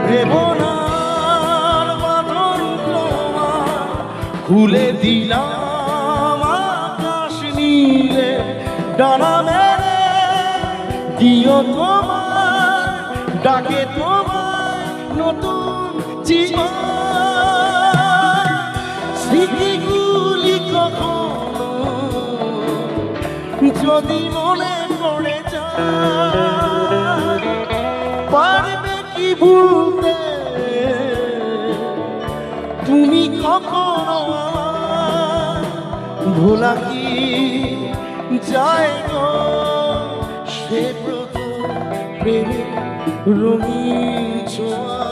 দেবনার বাঁধন তোমার খুলে দিলাম আকাশ নীলে ডানা মেলে দিও তোমার ডাকে তোমার নতুন জীবন স্মৃতিগুলি কখনো যদি মনে পড়ে যায় পারবে কি ভুলতে তুমি কখনো আমার ভোলা কি যায় গো সে প্রথম প্রেমে রঙিন ছোঁয়া